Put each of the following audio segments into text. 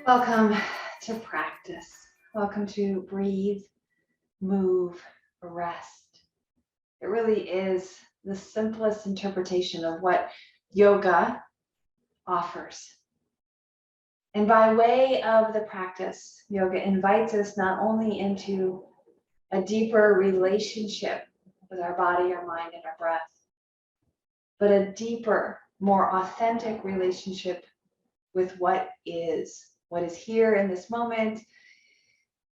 Welcome to practice. Welcome to breathe, move, rest. It really is the simplest interpretation of what yoga offers. And by way of the practice, yoga invites us not only into a deeper relationship with our body, our mind, and our breath, but a deeper, more authentic relationship with what is here in this moment,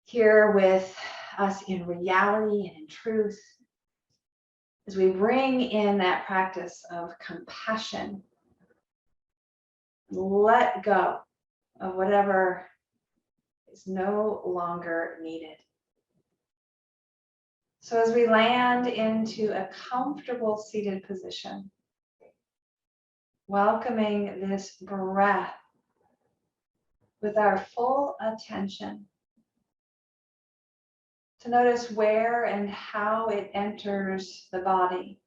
here with us in reality and in truth, as we bring in that practice of compassion, let go of whatever is no longer needed. So as we land into a comfortable seated position, welcoming this breath with our full attention, to notice where and how it enters the body,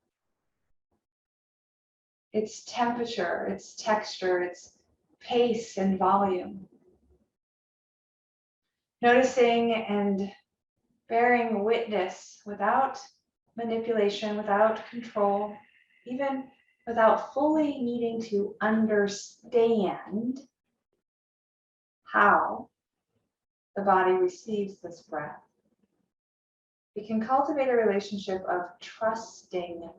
its temperature, its texture, its pace and volume. Noticing and bearing witness without manipulation, without control, even without fully needing to understand how the body receives this breath. We can cultivate a relationship of trusting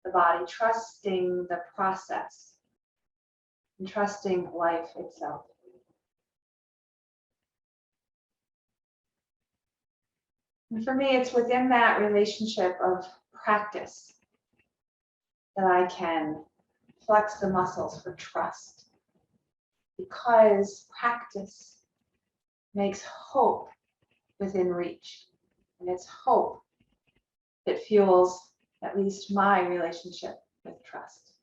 the body, trusting the process, and trusting life itself. And for me, it's within that relationship of practice that I can flex the muscles for trust, because practice makes hope within reach. And it's hope that fuels at least my relationship with trust.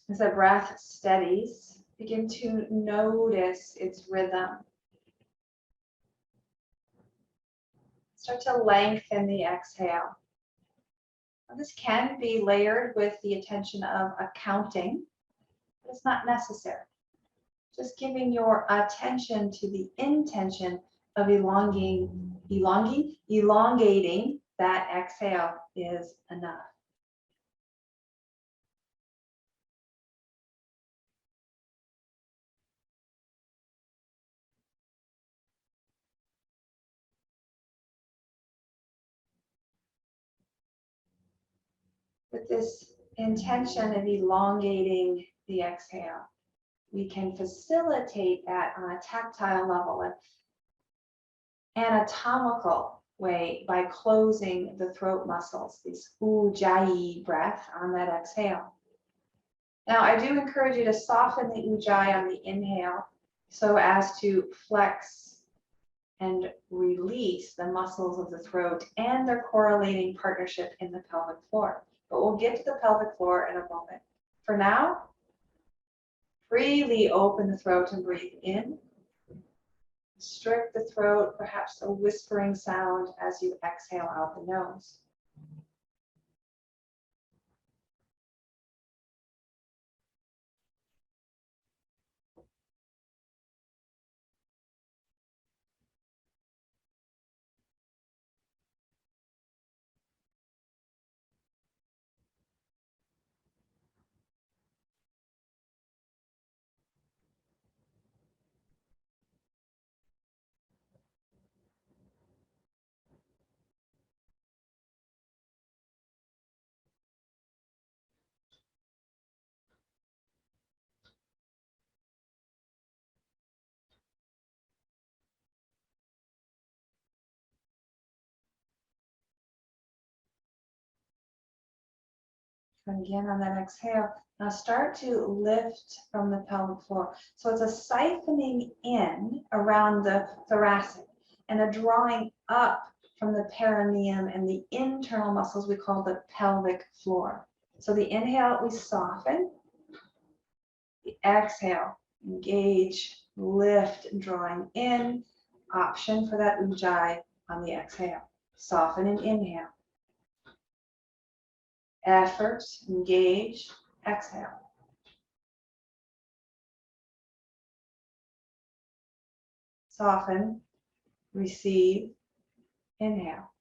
As the breath steadies, begin to notice its rhythm. Start to lengthen the exhale. Now, this can be layered with the attention of accounting, but it's not necessary. Just giving your attention to the intention of elongating that exhale is enough. With this intention of elongating the exhale, we can facilitate that on a tactile level, an anatomical way, by closing the throat muscles, this ujjayi breath on that exhale. Now, I do encourage you to soften the ujjayi on the inhale so as to flex and release the muscles of the throat and their correlating partnership in the pelvic floor. But we'll get to the pelvic floor in a moment. For now, freely open the throat and breathe in. Strict the throat, perhaps a whispering sound as you exhale out the nose. And again on that exhale, now start to lift from the pelvic floor. So it's a siphoning in around the thoracic and a drawing up from the perineum and the internal muscles we call the pelvic floor. So the inhale, we soften. The exhale, engage, lift, drawing in. Option for that ujjayi on the exhale. Soften and inhale. Effort, engage, exhale. Soften, receive, inhale.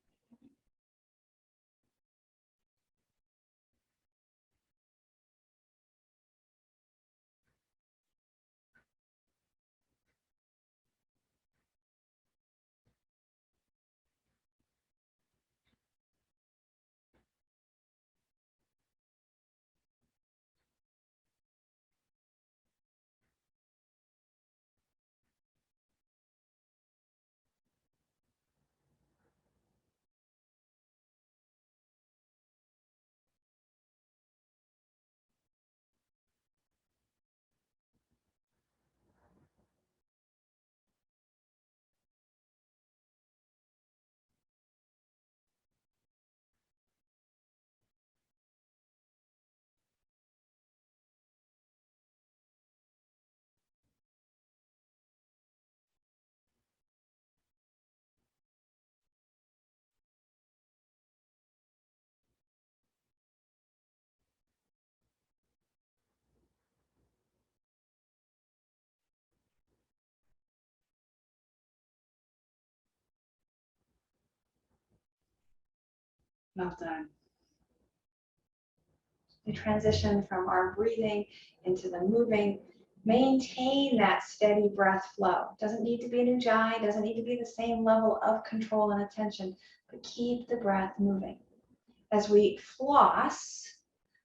Well done. We transition from our breathing into the moving. Maintain that steady breath flow. Doesn't need to be an ujjayi, doesn't need to be the same level of control and attention, but keep the breath moving. As we floss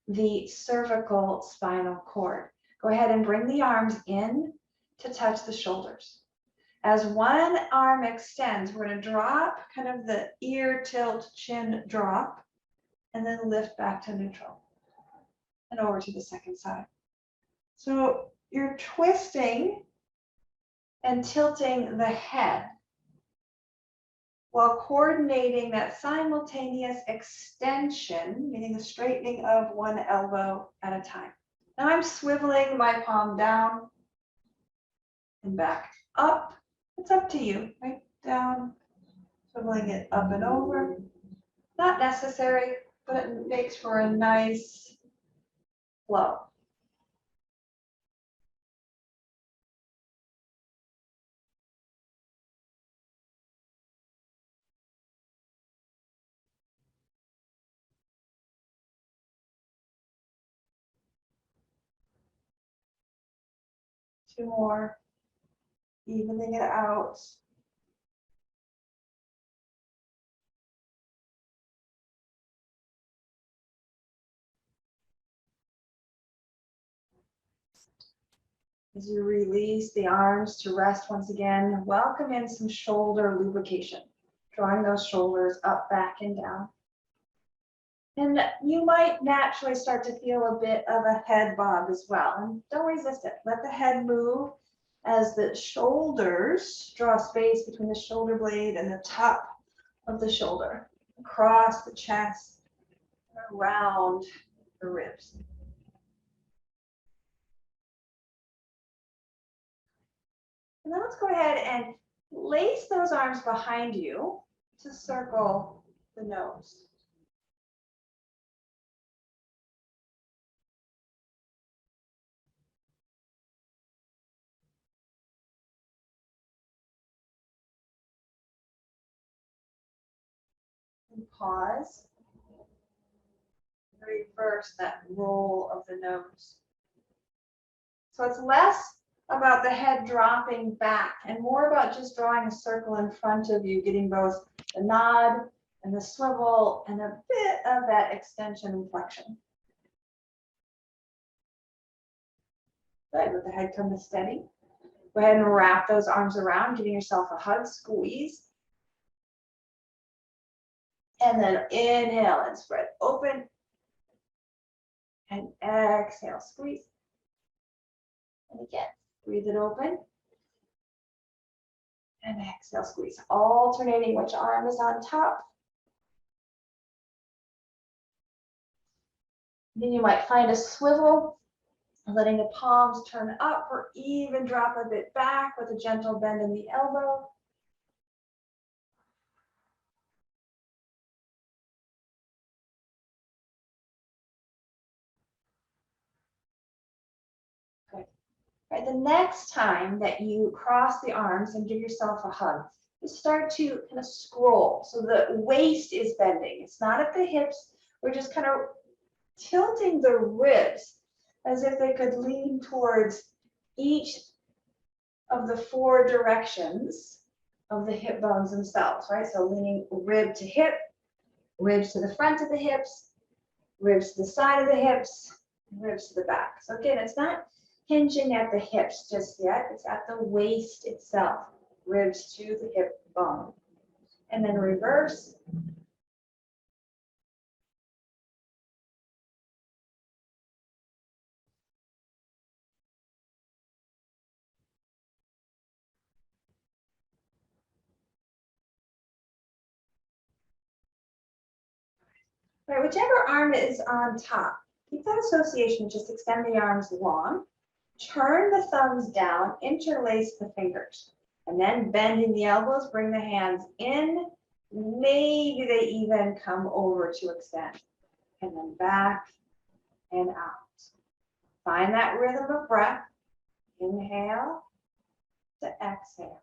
the cervical spinal cord, go ahead and bring the arms in to touch the shoulders. As one arm extends, we're going to drop kind of the ear tilt, chin drop, and then lift back to neutral. And over to the second side. So you're twisting and tilting the head while coordinating that simultaneous extension, meaning the straightening of one elbow at a time. Now I'm swiveling my palm down and back up. It's up to you, right? Down, swiveling it up and over. Not necessary, but it makes for a nice flow. Two more, evening it out. As you release the arms to rest once again, welcome in some shoulder lubrication, drawing those shoulders up, back, and down. And you might naturally start to feel a bit of a head bob as well. And don't resist it. Let the head move as the shoulders draw space between the shoulder blade and the top of the shoulder, across the chest, around the ribs. And then let's go ahead and lace those arms behind you to circle the nose. And pause. Reverse that roll of the nose. So it's less about the head dropping back and more about just drawing a circle in front of you, getting both the nod and the swivel and a bit of that extension and flexion. Good, let the head come to steady. Go ahead and wrap those arms around, giving yourself a hug, squeeze. And then inhale and spread open. And exhale, squeeze. And again, breathe it open. And exhale, squeeze. Alternating which arm is on top. Then you might find a swivel, letting the palms turn up or even drop a bit back with a gentle bend in the elbow. Good. Right, the next time that you cross the arms and give yourself a hug, you start to kind of scroll. So the waist is bending. It's not at the hips. We're just kind of tilting the ribs as if they could lean towards each of the four directions of the hip bones themselves, right? So leaning rib to hip, ribs to the front of the hips, ribs to the side of the hips, ribs to the back. So again, it's not hinging at the hips just yet. It's at the waist itself, ribs to the hip bone. And then reverse. Right, whichever arm is on top, keep that association, just extend the arms long, turn the thumbs down, interlace the fingers, and then bending the elbows, bring the hands in, maybe they even come over to extend, and then back and out. Find that rhythm of breath, inhale to exhale.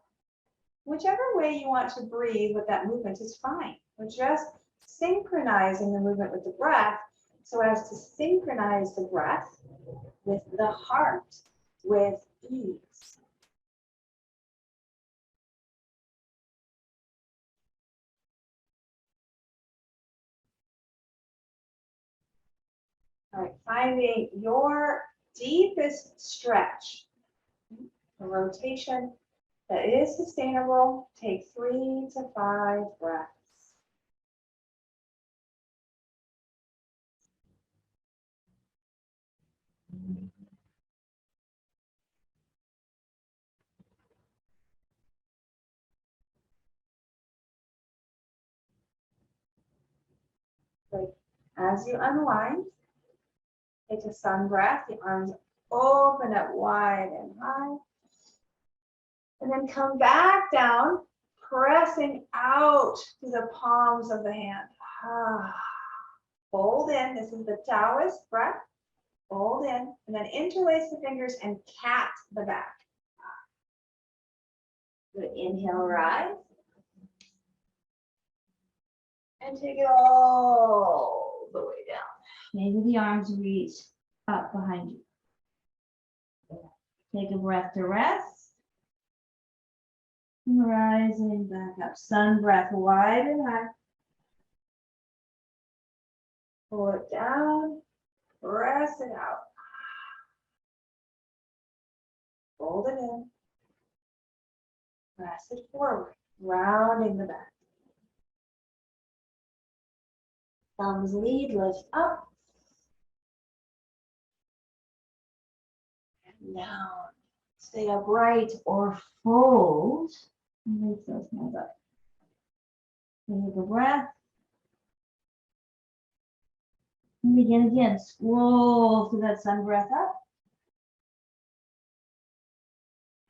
Whichever way you want to breathe with that movement is fine. We're just synchronizing the movement with the breath so as to synchronize the breath with the heart with ease. All right, finding your deepest stretch, a rotation that is sustainable. Take 3 to 5 breaths. Great. As you unwind, take a sun breath, the arms open up wide and high. And then come back down, pressing out to the palms of the hand. Hold in, this is the Taoist breath. Hold in, and then interlace the fingers and cat the back. Good, inhale, rise. And take it all the way down. Maybe the arms reach up behind you. Take a breath to rest. Rising back up. Sun breath wide and high. Pull it down. Press it out. Hold it in. Press it forward. Rounding the back. Thumbs lead, lift up. And down. Stay upright or fold. And lift those hands up. Take a breath. And begin again. Scroll through that sun breath up.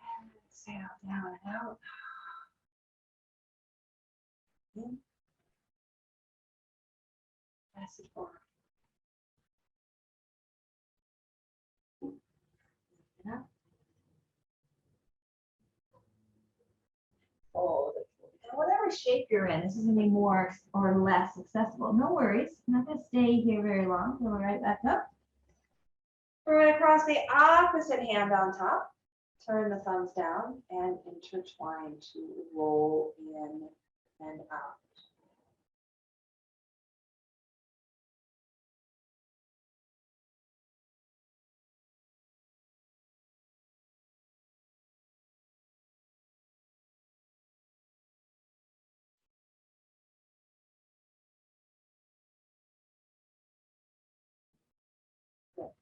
And exhale down and out. In. Pass it forward. Up. Fold. And whatever shape you're in, this is going to be more or less accessible. No worries. I'm not going to stay here very long. Go right back up. We're going to cross the opposite hand on top. Turn the thumbs down and intertwine to roll in and out.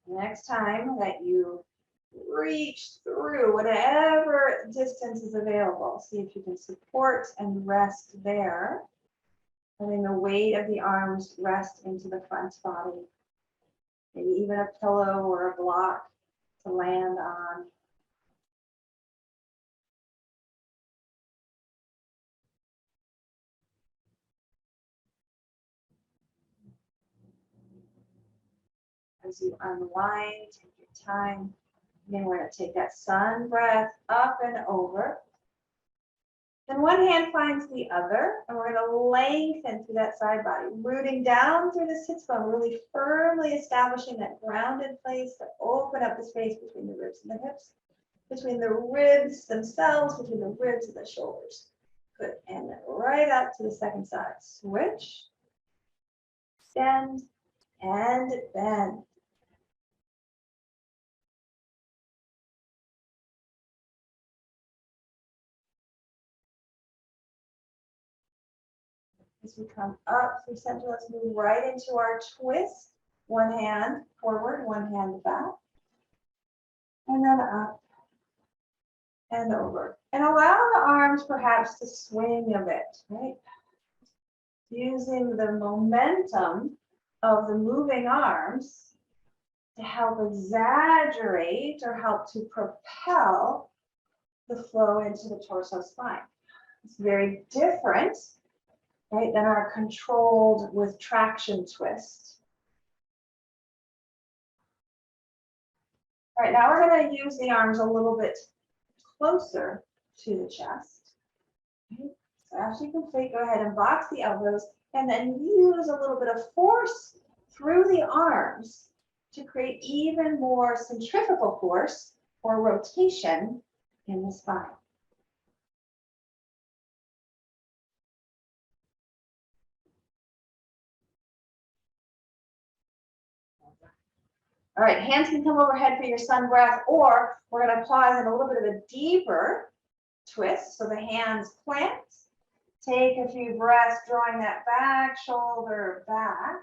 Next time that you reach through whatever distance is available, see if you can support and rest there. Letting the weight of the arms rest into the front body. maybe even a pillow or a block to land on. As you unwind, take your time. Again, we're going to take that sun breath up and over. Then one hand finds the other, and we're going to lengthen through that side body, rooting down through the sits bone, really firmly establishing that grounded place to open up the space between the ribs and the hips, between the ribs themselves, between the ribs and the shoulders. Good, and then right up to the second side. Switch, extend, and bend. As we come up through center, let's move right into our twist. One hand forward, one hand back. And then up and over. And allow the arms perhaps to swing a bit, right? Using the momentum of the moving arms to help exaggerate or help to propel the flow into the torso spine. It's very different, right, than our controlled with traction twist. All right, now we're going to use the arms a little bit closer to the chest. Okay. So after you complete, go ahead and box the elbows and then use a little bit of force through the arms to create even more centrifugal force or rotation in the spine. All right, hands can come overhead for your sun breath, or we're going to pause in a little bit of a deeper twist. So the hands plant. Take a few breaths, drawing that back shoulder back,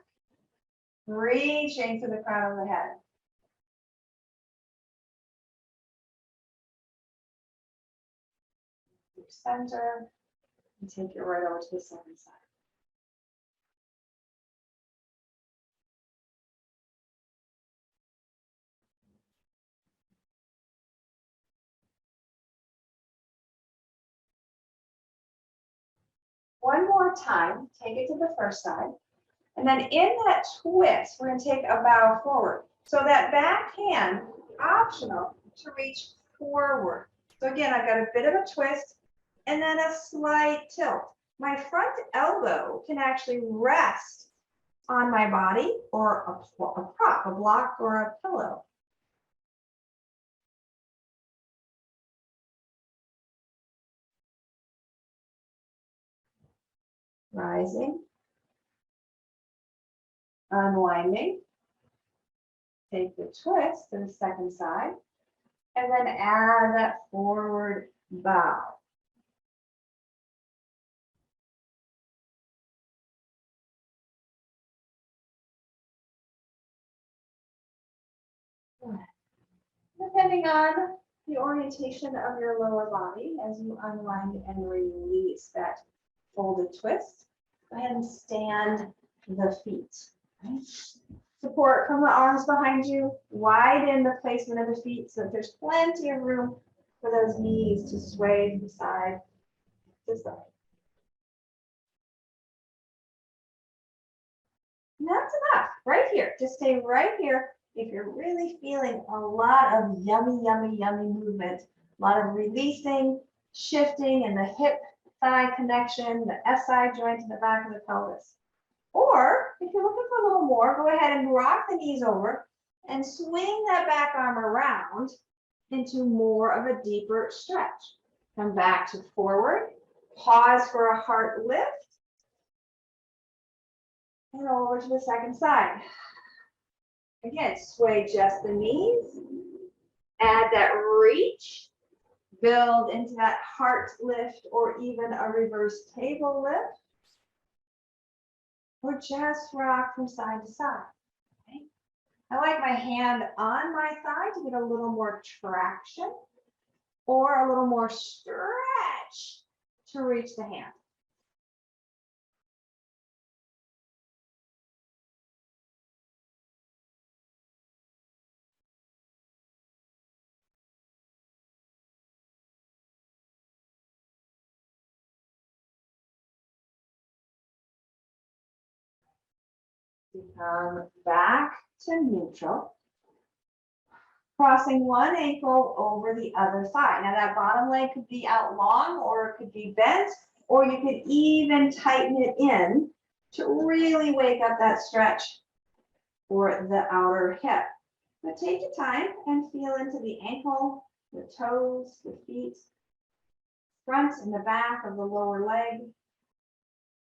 reaching to the crown of the head. Your center, and take it right over to the second side. One more time, take it to the first side. And then in that twist, we're going to take a bow forward. So that back hand, optional to reach forward. So again, I've got a bit of a twist and then a slight tilt. My front elbow can actually rest on my body or a prop, a block, or a pillow. Rising, unwinding, take the twist to the second side, and then add that forward bow. Depending on the orientation of your lower body as you unwind and release that folded twist, go ahead and stand the feet. Okay? Support from the arms behind you, widen the placement of the feet so that there's plenty of room for those knees to sway from side to side. And that's enough, right here. Just stay right here. If you're really feeling a lot of yummy, yummy, yummy movement, a lot of releasing, shifting in the hip thigh connection, the SI joint in the back of the pelvis. Or if you're looking for a little more, go ahead and rock the knees over and swing that back arm around into more of a deeper stretch. Come back to forward, pause for a heart lift, and over to the second side. Again, sway just the knees, add that reach, build into that heart lift or even a reverse table lift, or just rock from side to side. Okay? I like my hand on my thigh to get a little more traction or a little more stretch to reach the hand. You come back to neutral, crossing one ankle over the other side. Now that bottom leg could be out long or it could be bent, or you could even tighten it in to really wake up that stretch for the outer hip. But take your time and feel into the ankle, the toes, the feet, front and the back of the lower leg.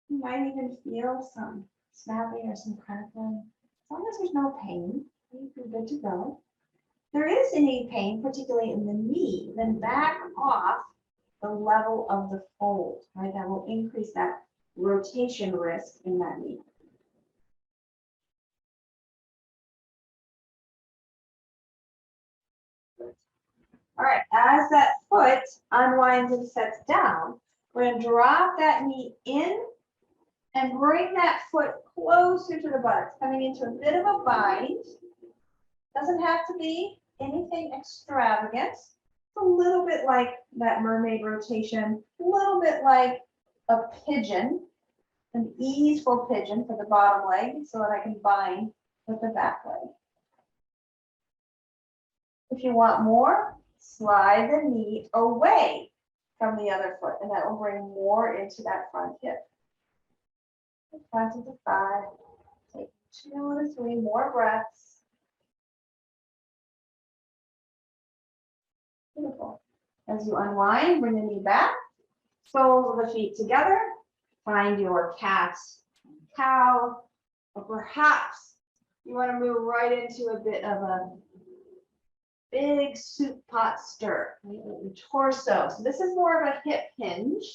You might even feel some snapping or some crackling. As long as there's no pain, you're good to go. If there is any pain, particularly in the knee, then back off the level of the fold, right? That will increase that rotation risk in that knee. All right, as that foot unwinds and sets down, we're going to drop that knee in and bring that foot closer to the buttocks, coming into a bit of a bind. Doesn't have to be anything extravagant. It's a little bit like that mermaid rotation, a little bit like a pigeon, an easeful pigeon for the bottom leg so that I can bind with the back leg. If you want more, slide the knee away from the other foot, and that will bring more into that front hip. Front into 5. Take 2 to 3 more breaths. Beautiful. As you unwind, bring the knee back, soles of the feet together. Find your cat, cow, or perhaps you want to move right into a bit of a big soup pot stir, the torso. So this is more of a hip hinge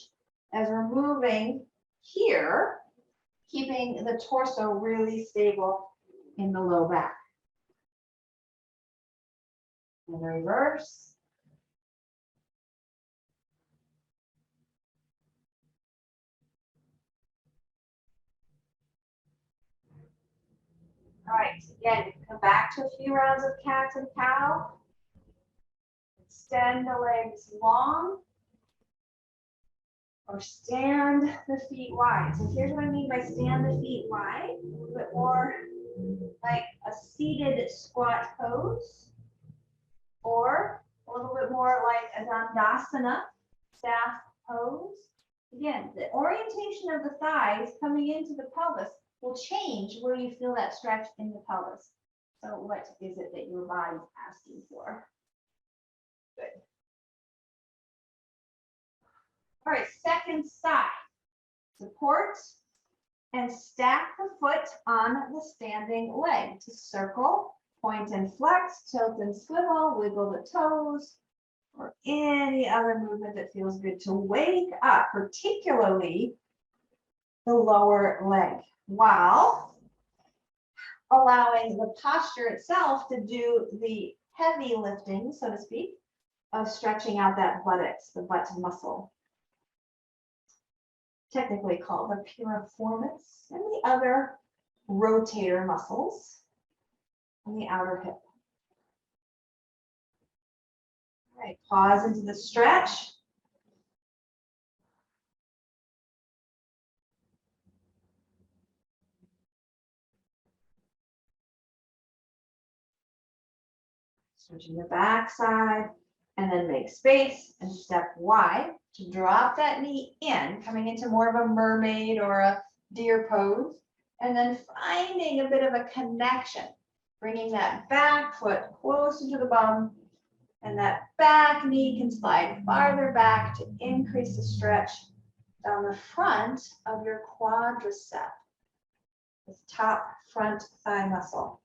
as we're moving here, keeping the torso really stable in the low back. And reverse. All right, again, come back to a few rounds of cat and cow. Extend the legs long or stand the feet wide. So here's what I mean by stand the feet wide, a little bit more like a seated squat pose, or a little bit more like a dandasana, staff pose. Again, the orientation of the thighs coming into the pelvis will change where you feel that stretch in the pelvis. So what is it that your body's asking for? Good. All right, second side. Support and stack the foot on the standing leg to circle, point and flex, tilt and swivel, wiggle the toes, or any other movement that feels good to wake up, particularly the lower leg, while allowing the posture itself to do the heavy lifting, so to speak, of stretching out that buttocks, the butt muscle, technically called the piriformis, and the other rotator muscles on the outer hip. All right, pause into the stretch. Switching the back side, and then make space and step wide to drop that knee in, coming into more of a mermaid or a deer pose, and then finding a bit of a connection, bringing that back foot closer to the bum, and that back knee can slide farther back to increase the stretch down the front of your quadricep, this top front thigh muscle.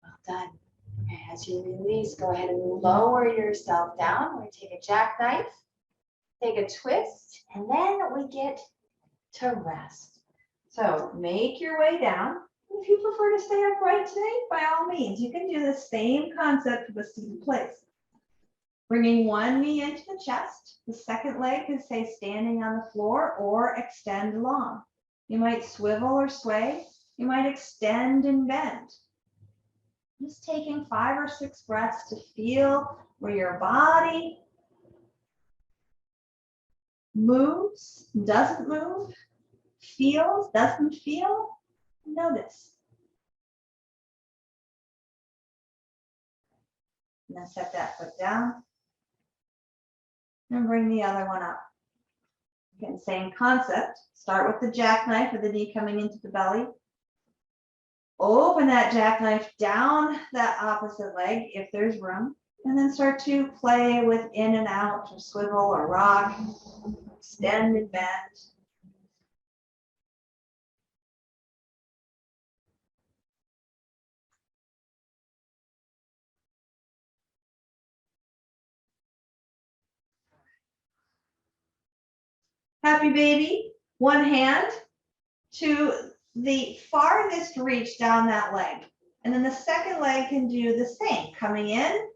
Well done. Okay, as you release, go ahead and lower yourself down. We're going to take a jackknife, take a twist, and then we get to rest. So make your way down. If you prefer to stay upright today, by all means, you can do the same concept with a seated place. Bringing one knee into the chest. The second leg can stay standing on the floor or extend long. You might swivel or sway You might extend and bend. Just taking 5 or 6 breaths to feel where your body moves, doesn't move, feels, doesn't feel. Notice. And then set that foot down. And bring the other one up. Again, same concept. Start with the jackknife with the knee coming into the belly. Open that jackknife down that opposite leg if there's room. And then start to play with in and out or swivel or rock. Extend and bend. Happy baby. One hand to the farthest reach down that leg. And then the second leg can do the same, coming in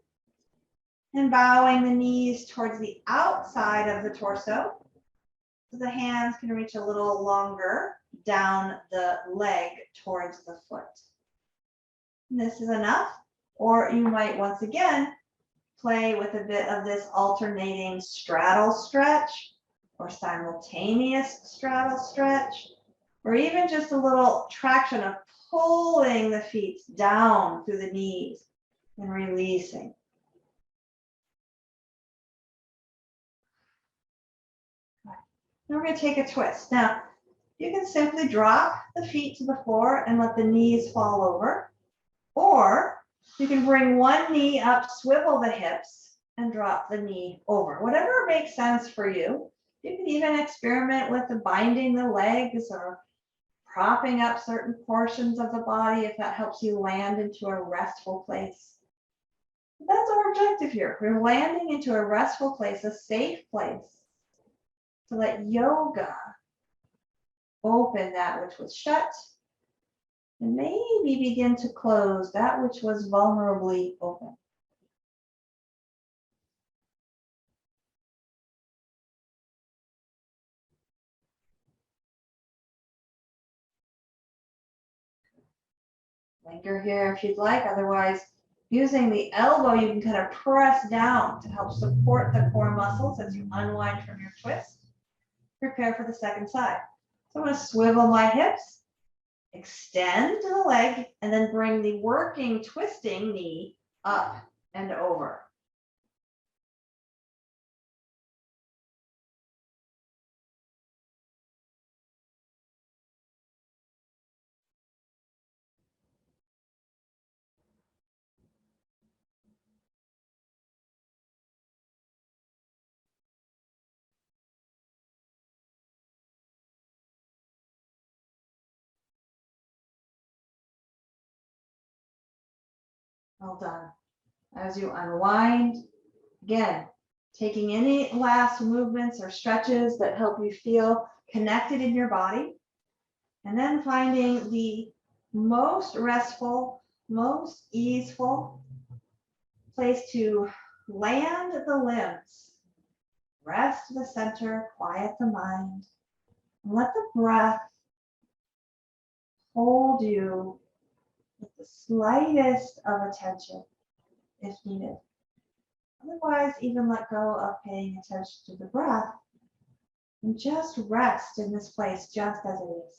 and bowing the knees towards the outside of the torso. So the hands can reach a little longer down the leg towards the foot. And this is enough. Or you might once again play with a bit of this alternating straddle stretch or simultaneous straddle stretch, or even just a little traction of pulling the feet down through the knees and releasing. Now we're going to take a twist. Now, you can simply drop the feet to the floor and let the knees fall over, or you can bring one knee up, swivel the hips, and drop the knee over. Whatever makes sense for you. You can even experiment with the binding the legs or propping up certain portions of the body if that helps you land into a restful place. That's our objective here. We're landing into a restful place, a safe place, to let yoga open that which was shut and maybe begin to close that which was vulnerably open. Linger here if you'd like. Otherwise, using the elbow, you can kind of press down to help support the core muscles as you unwind from your twist. Prepare for the second side. So I'm going to swivel my hips, extend to the leg, and then bring the working twisting knee up and over. Well done. As you unwind, again, taking any last movements or stretches that help you feel connected in your body, and then finding the most restful, most easeful place to land the limbs. Rest the center, quiet the mind, and let the breath hold you with the slightest of attention if needed. Otherwise, even let go of paying attention to the breath and just rest in this place just as it is.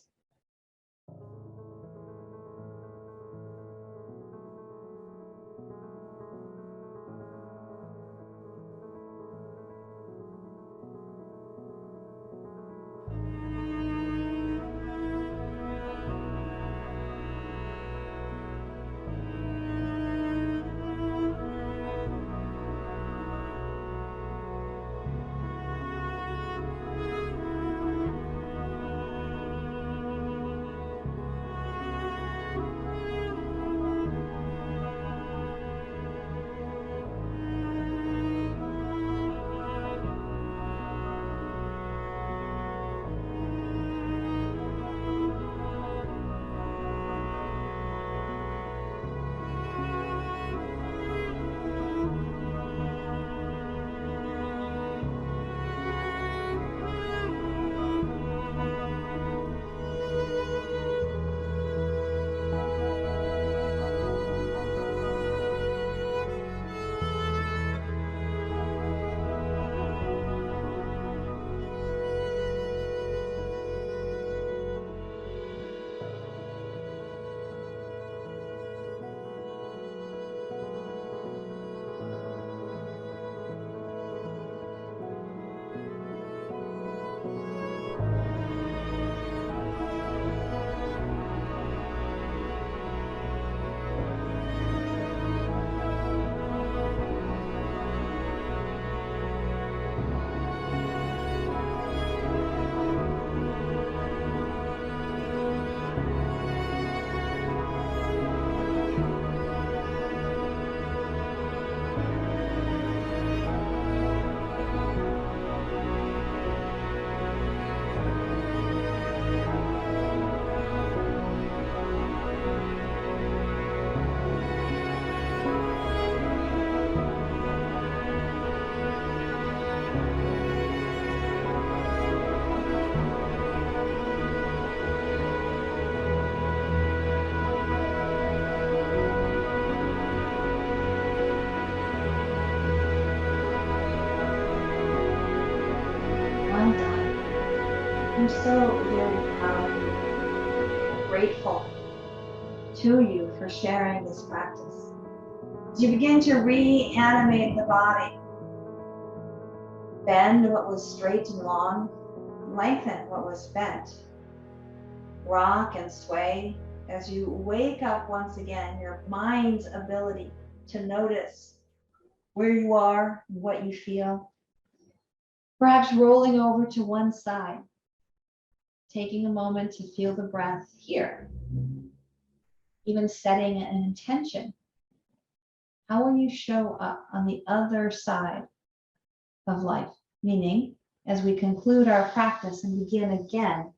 so very proud of you, grateful to you for sharing this practice. As you begin to reanimate the body, bend what was straight and long, lengthen what was bent. Rock and sway as you wake up once again, your mind's ability to notice where you are and what you feel. Perhaps rolling over to one side, taking a moment to feel the breath here, even setting an intention. How will you show up on the other side of life? Meaning, as we conclude our practice and begin again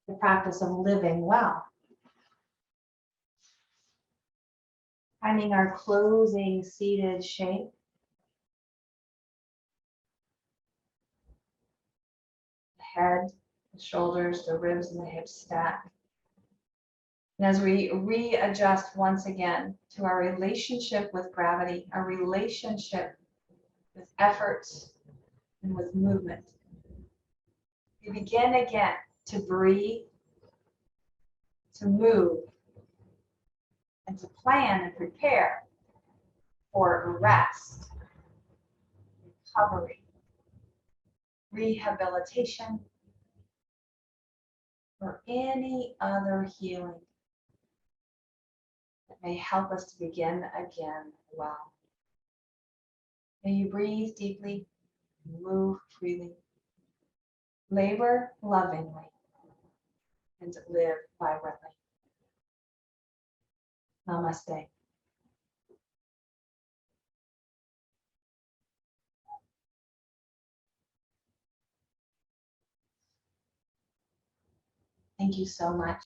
the practice of living well, finding our closing seated shape. The head, the shoulders, the ribs, and the hips stack. And as we readjust once again to our relationship with gravity, our relationship with effort and with movement, we begin again to breathe, to move, and to plan and prepare for rest, recovery, rehabilitation, or any other healing that may help us to begin again well. May you breathe deeply, move freely, labor lovingly, and live vibrantly. Namaste. Thank you so much.